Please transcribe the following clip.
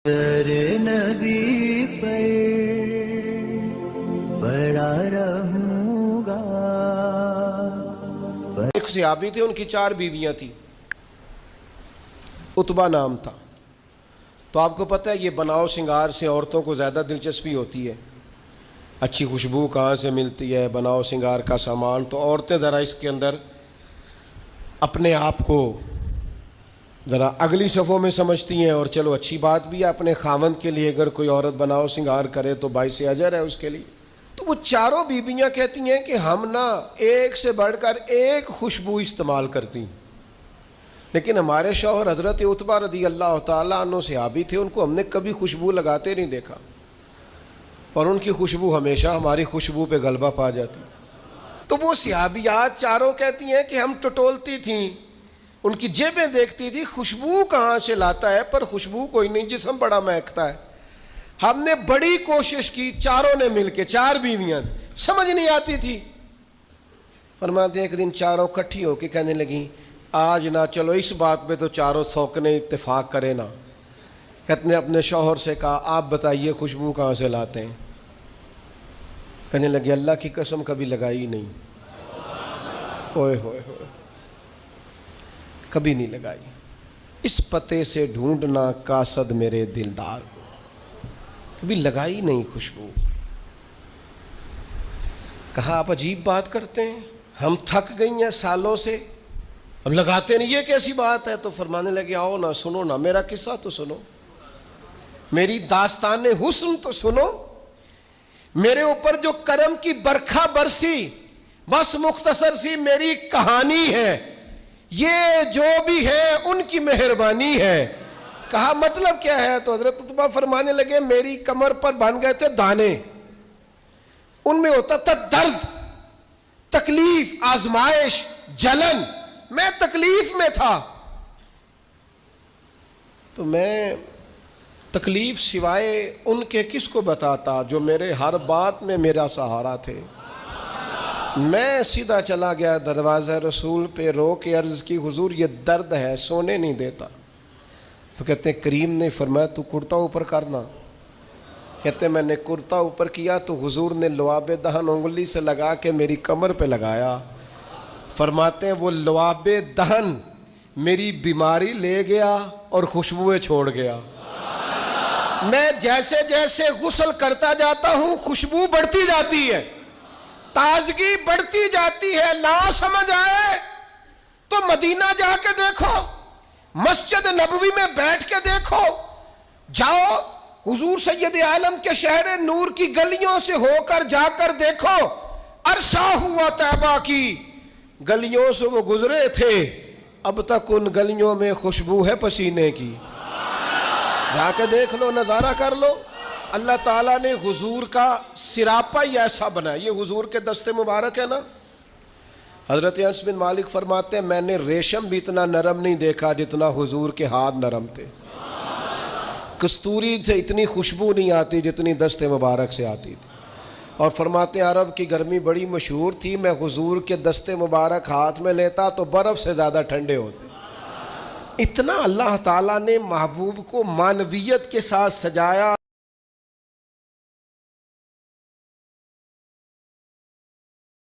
نبی پر پڑا رہوں گا۔ ایک صحابی تھے، ان کی 4 بیویاں تھیں، عتبہ نام تھا۔ تو آپ کو پتہ ہے یہ بناؤ سنگار سے عورتوں کو زیادہ دلچسپی ہوتی ہے، اچھی خوشبو کہاں سے ملتی ہے، بناؤ سنگار کا سامان، تو عورتیں ذرا اس کے اندر اپنے آپ کو ذرا اگلی صفوں میں سمجھتی ہیں، اور چلو اچھی بات بھی ہے، اپنے خاوند کے لیے اگر کوئی عورت بناؤ سنگار کرے تو باعث اجر ہے اس کے لیے۔ تو وہ 4 بیویاں کہتی ہیں کہ ہم نا ایک سے بڑھ کر ایک خوشبو استعمال کرتی ہیں، لیکن ہمارے شوہر حضرت عتبہ رضی اللہ تعالیٰ عنہ صحابی تھے، ان کو ہم نے کبھی خوشبو لگاتے نہیں دیکھا، اور ان کی خوشبو ہمیشہ ہماری خوشبو پہ غلبہ پا جاتی۔ تو وہ صحابیات 4 کہتی ہیں کہ ہم ٹٹولتی تھیں، ان کی جیبیں دیکھتی تھی، خوشبو کہاں سے لاتا ہے، پر خوشبو کوئی نہیں، جسم بڑا مہکتا ہے۔ ہم نے بڑی کوشش کی، 4 نے مل کے، 4 بیویاں، سمجھ نہیں آتی تھی۔ فرماتے ہیں ایک دن 4 اکٹھی ہو کے کہنے لگیں آج نہ چلو اس بات پہ تو 4 سوکنے اتفاق کرے نا۔ کہتے ہیں اپنے شوہر سے کہا آپ بتائیے خوشبو کہاں سے لاتے ہیں؟ کہنے لگے اللہ کی قسم کبھی لگائی نہیں، ہوئے ہوئے ہوئے، کبھی نہیں لگائی، اس پتے سے ڈھونڈنا قاصد میرے دلدار کو، کبھی لگائی نہیں خوشبو۔ کہا آپ عجیب بات کرتے ہیں، ہم تھک گئی ہیں سالوں سے، اب لگاتے نہیں، یہ کیسی بات ہے؟ تو فرمانے لگے آؤ نا، سنو نا میرا قصہ تو سنو، میری داستان حسن تو سنو، میرے اوپر جو کرم کی برکھا برسی، بس مختصر سی میری کہانی ہے، یہ جو بھی ہے ان کی مہربانی ہے۔ کہا مطلب کیا ہے؟ تو حضرت عتبہ فرمانے لگے میری کمر پر بن گئے تھے دانے، ان میں ہوتا تھا درد، تکلیف، آزمائش، جلن، میں تکلیف میں تھا، تو میں تکلیف سوائے ان کے کس کو بتاتا جو میرے ہر بات میں میرا سہارا تھے۔ میں سیدھا چلا گیا دروازہ رسول پہ، رو کے عرض کی حضور یہ درد ہے، سونے نہیں دیتا۔ تو کہتے ہیں کریم نے فرمایا تو کرتا اوپر کرنا۔ کہتے ہیں میں نے کرتا اوپر کیا تو حضور نے لعاب دہن انگلی سے لگا کے میری کمر پہ لگایا۔ فرماتے ہیں وہ لعاب دہن میری بیماری لے گیا اور خوشبوئیں چھوڑ گیا۔ میں جیسے جیسے غسل کرتا جاتا ہوں خوشبو بڑھتی جاتی ہے، تازگی بڑھتی جاتی ہے۔ نہ سمجھ آئے تو مدینہ جا کے دیکھو، مسجد نبوی میں بیٹھ کے دیکھو، جاؤ حضور سید عالم کے شہر نور کی گلیوں سے ہو کر جا کر دیکھو، عرصہ ہوا طیبہ کی گلیوں سے وہ گزرے تھے، اب تک ان گلیوں میں خوشبو ہے پسینے کی۔ جا کے دیکھ لو، نظارہ کر لو۔ اللہ تعالیٰ نے حضور کا سراپا ہی ایسا بنا، یہ حضور کے دست مبارک ہے نا۔ حضرت انس بن مالک فرماتے ہیں میں نے ریشم بھی اتنا نرم نہیں دیکھا جتنا حضور کے ہاتھ نرم تھے، کستوری سے اتنی خوشبو نہیں آتی جتنی دست مبارک سے آتی تھی۔ اور فرماتے ہیں عرب کی گرمی بڑی مشہور تھی، میں حضور کے دست مبارک ہاتھ میں لیتا تو برف سے زیادہ ٹھنڈے ہوتے۔ اتنا اللہ تعالیٰ نے محبوب کو معنویت کے ساتھ سجایا۔